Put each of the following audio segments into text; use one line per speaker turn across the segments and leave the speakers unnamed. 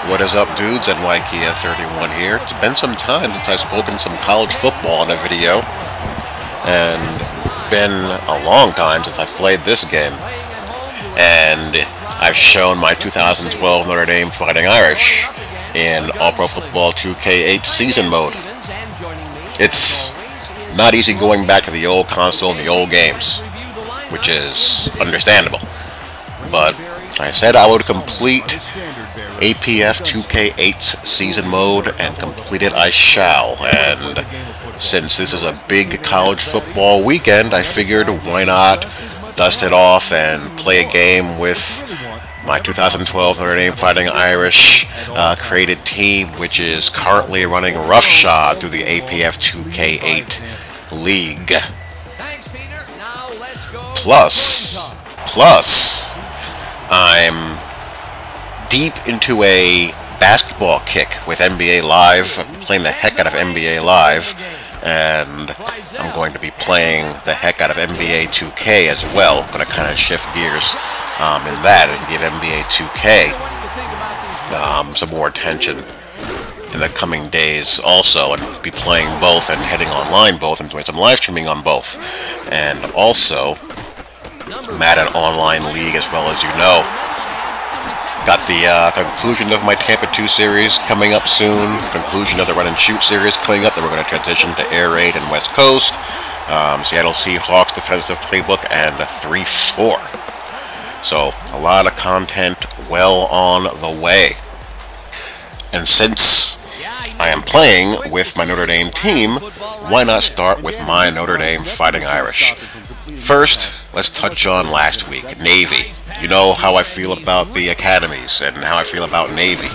What is up, dudes? Ncaa31 here. It's been some time since I've spoken some college football in a video, and been a long time since I've played this game. And I've shown my 2012 Notre Dame Fighting Irish in All-Pro Football 2K8 season mode. It's not easy going back to the old console and the old games, which is understandable. But I said I would complete APF 2K8's season mode, and complete it I shall. And since this is a big college football weekend, I figured why not dust it off and play a game with my 2012 Notre Dame Fighting Irish created team, which is currently running roughshod through the APF 2K8 league. Plus, I'm deep into a basketball kick with NBA Live. I'm playing the heck out of NBA Live, and I'm going to be playing the heck out of NBA 2K as well. I'm going to kind of shift gears in that and give NBA 2K some more attention in the coming days also, and be playing both and heading online both and doing some live streaming on both. And also, I'm at an online league, as well as you know. Got the conclusion of my Tampa 2 series coming up soon, conclusion of the Run and Shoot series coming up, then we're going to transition to Air Raid and West Coast, Seattle Seahawks defensive playbook, and 3-4. So, a lot of content well on the way. And since I am playing with my Notre Dame team, why not start with my Notre Dame Fighting Irish? First, let's touch on last week, Navy. You know how I feel about the academies and how I feel about Navy.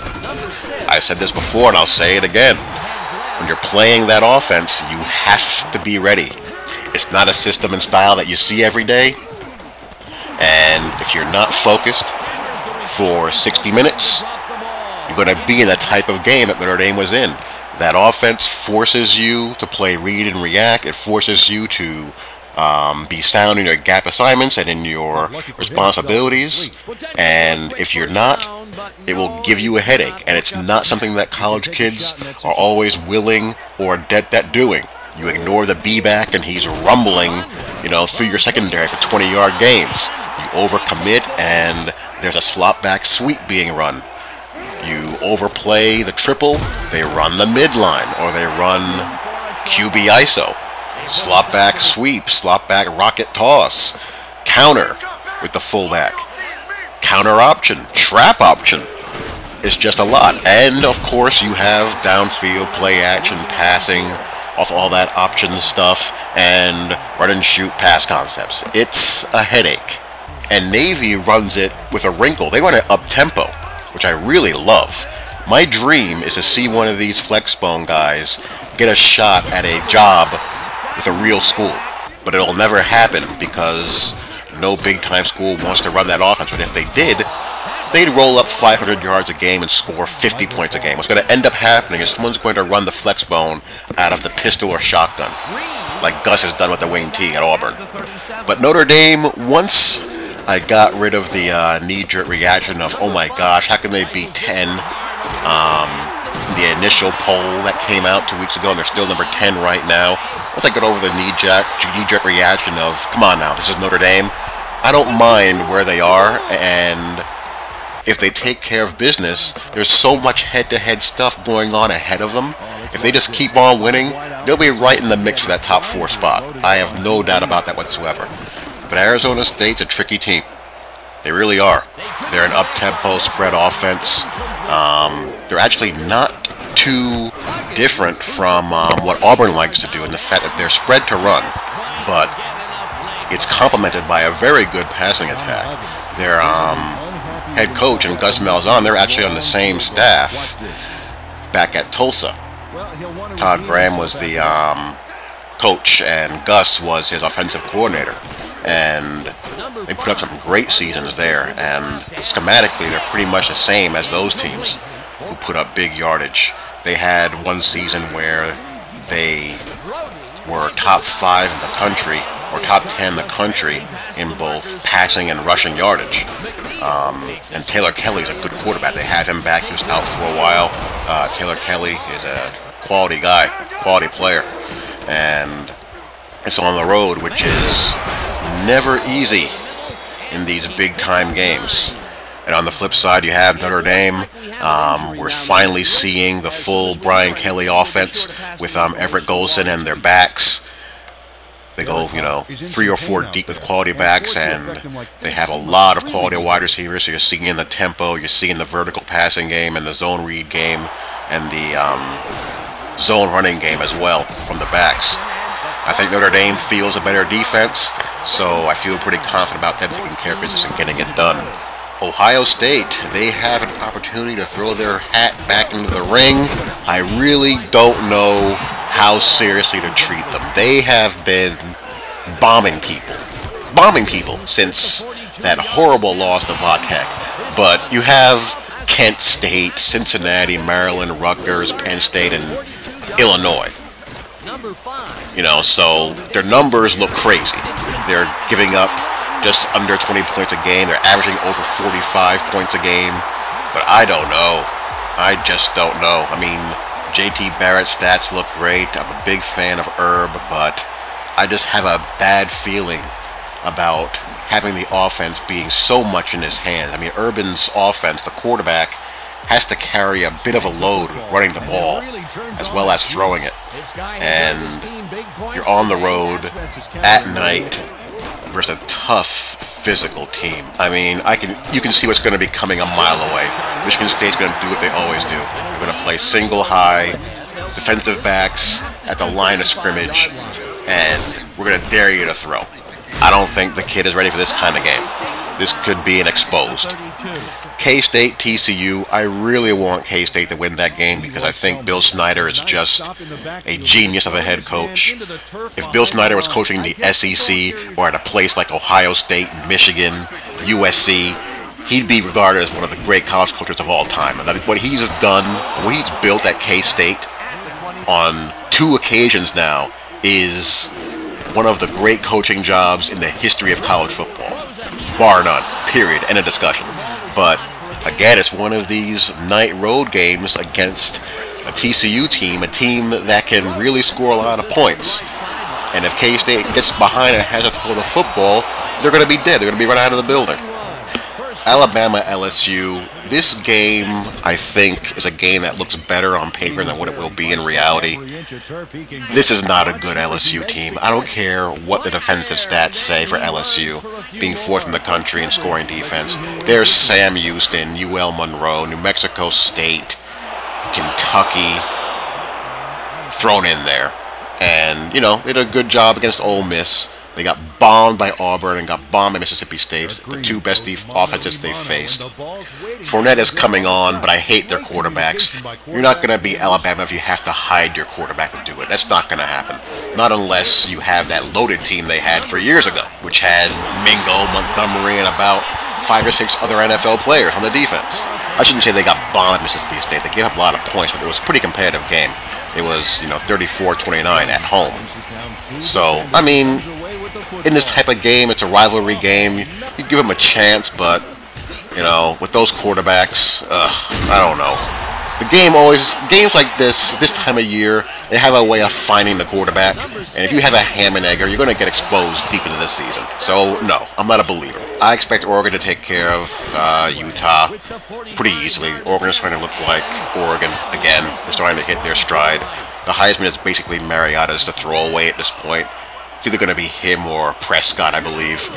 I've said this before and I'll say it again. When you're playing that offense, you have to be ready. It's not a system and style that you see every day. And if you're not focused for 60 minutes, you're going to be in the type of game that Notre Dame was in. That offense forces you to play read and react. It forces you to be sound in your gap assignments and in your responsibilities, and if you're not, it will give you a headache, and it's not something that college kids are always willing or adept at doing. You ignore the B-back and he's rumbling, through your secondary for 20-yard gains. You overcommit and there's a slot back sweep being run. You overplay the triple, they run the midline, or they run QB ISO. Slot back sweep, slot back rocket toss, counter with the fullback, counter option, trap option. It's just a lot. And of course you have downfield play action, passing off all that option stuff, and run and shoot pass concepts. It's a headache. And Navy runs it with a wrinkle. They run it up tempo, which I really love. My dream is to see one of these flexbone guys get a shot at a job with a real school, but it'll never happen because no big-time school wants to run that offense. But if they did, they'd roll up 500 yards a game and score 50 points a game. What's going to end up happening is someone's going to run the flexbone out of the pistol or shotgun, like Gus has done with the wing T at Auburn. But Notre Dame, once I got rid of the knee-jerk reaction of, oh my gosh, how can they beat 10? The initial poll that came out 2 weeks ago, and they're still number 10 right now. Once I got over the knee-jerk reaction of, come on now, this is Notre Dame, I don't mind where they are, and if they take care of business, there's so much head-to-head stuff going on ahead of them. If they just keep on winning, they'll be right in the mix for that top 4 spot. I have no doubt about that whatsoever. But Arizona State's a tricky team. They really are. They're an up-tempo spread offense. They're actually not too different from what Auburn likes to do in the fact that they're spread to run, but it's complemented by a very good passing attack. Their head coach and Gus Malzahn, they're actually on the same staff back at Tulsa. Todd Graham was the coach and Gus was his offensive coordinator, and they put up some great seasons there, and schematically they're pretty much the same as those teams who put up big yardage. They had one season where they were top 5 in the country or top 10 in the country in both passing and rushing yardage. And Taylor Kelly's a good quarterback. They have him back. He was out for a while. Taylor Kelly is a quality guy, quality player. And it's on the road, which is never easy in these big-time games. And on the flip side, you have Notre Dame. We're finally seeing the full Brian Kelly offense with Everett Golson and their backs. They go, 3 or 4 deep with quality backs, and they have a lot of quality wide receivers. So you're seeing the tempo, you're seeing the vertical passing game, and the zone read game, and the zone running game as well from the backs. I think Notre Dame feels a better defense, so I feel pretty confident about them taking care of business and getting it done. Ohio State, they have an opportunity to throw their hat back into the ring. I really don't know how seriously to treat them. They have been bombing people since that horrible loss to Vatech. But you have Kent State, Cincinnati, Maryland, Rutgers, Penn State, and Illinois. So their numbers look crazy. They're giving up just under 20 points a game. They're averaging over 45 points a game. But I don't know. I just don't know. I mean, JT Barrett's stats look great. I'm a big fan of Herb, but I just have a bad feeling about having the offense being so much in his hands. I mean, Urban's offense, the quarterback, has to carry a bit of a load running the ball as well as throwing it. And you're on the road at night versus a tough physical team. I mean, you can see what's going to be coming a mile away. Michigan State's going to do what they always do. They're going to play single high, defensive backs at the line of scrimmage, and we're going to dare you to throw. I don't think the kid is ready for this kind of game. This could be an exposed. K-State, TCU, I really want K-State to win that game because I think Bill Snyder is just a genius of a head coach. If Bill Snyder was coaching the SEC or at a place like Ohio State, Michigan, USC, he'd be regarded as one of the great college coaches of all time. And what he's done, what he's built at K-State on 2 occasions now is one of the great coaching jobs in the history of college football. Bar none, period, end of discussion. But again, it's one of these night road games against a TCU team, a team that can really score a lot of points. And if K-State gets behind and has to throw the football, they're going to be dead. They're going to be run out of the building. Alabama, LSU, this game, I think, is a game that looks better on paper than what it will be in reality. This is not a good LSU team. I don't care what the defensive stats say for LSU, being 4th in the country in scoring defense. There's Sam Houston, UL Monroe, New Mexico State, Kentucky thrown in there. And, they did a good job against Ole Miss. They got bombed by Auburn and got bombed by Mississippi State, the 2 best offenses they faced. Fournette is coming on, but I hate their quarterbacks. You're not going to beat Alabama if you have to hide your quarterback to do it. That's not going to happen. Not unless you have that loaded team they had for years ago, which had Mingo, Montgomery, and about 5 or 6 other NFL players on the defense. I shouldn't say they got bombed at Mississippi State. They gave up a lot of points, but it was a pretty competitive game. It was, 34-29 at home. So, I mean, in this type of game, it's a rivalry game. You give them a chance, but, with those quarterbacks, I don't know. Games like this time of year, they have a way of finding the quarterback. And if you have a ham and egger, you're going to get exposed deep into this season. So, no, I'm not a believer. I expect Oregon to take care of Utah pretty easily. Oregon is starting to look like Oregon again. They're starting to hit their stride. The Heisman is basically Mariota's to throw away at this point. It's either going to be him or Prescott, I believe,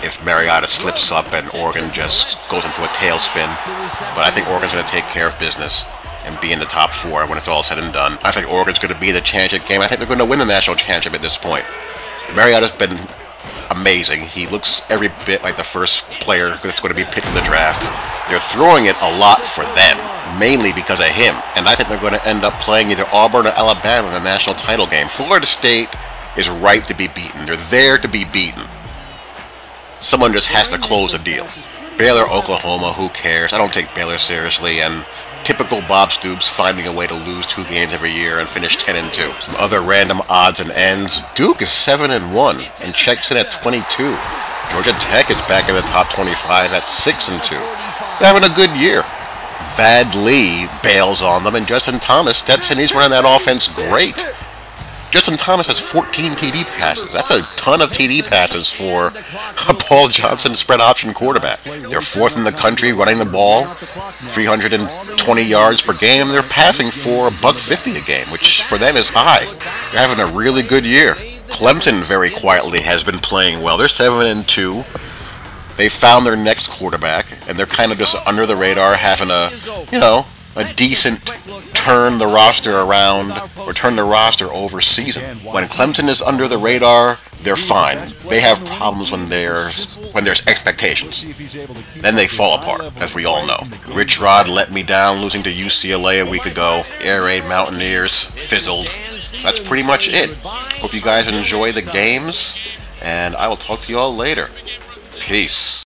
if Mariota slips up and Oregon just goes into a tailspin. But I think Oregon's going to take care of business and be in the top 4 when it's all said and done. I think Oregon's going to be in the championship game. I think they're going to win the national championship at this point. Mariota's been amazing. He looks every bit like the first player that's going to be picked in the draft. They're throwing it a lot for them, mainly because of him. And I think they're going to end up playing either Auburn or Alabama in the national title game. Florida State is ripe to be beaten. They're there to be beaten. Someone just has to close the deal. Baylor, Oklahoma, who cares? I don't take Baylor seriously, and Typical Bob Stoops finding a way to lose 2 games every year and finish 10-2. Some other random odds and ends. Duke is 7-1 and checks in at 22. Georgia Tech is back in the top 25 at 6-2. They're having a good year. Vad Lee bails on them, and Justin Thomas steps in. He's running that offense great. Justin Thomas has 14 TD passes. That's a ton of TD passes for a Paul Johnson spread option quarterback. They're 4th in the country running the ball, 320 yards per game. They're passing for $150 a game, which for them is high. They're having a really good year. Clemson very quietly has been playing well. They're 7-2. They found their next quarterback, and they're kind of just under the radar, having a decent turn the roster around or turn the roster over season. When Clemson is under the radar, they're fine. They have problems when there's expectations. Then they fall apart, as we all know. Rich Rod let me down, losing to UCLA a week ago. Air Raid Mountaineers fizzled. So that's pretty much it. Hope you guys enjoy the games, and I will talk to you all later. Peace.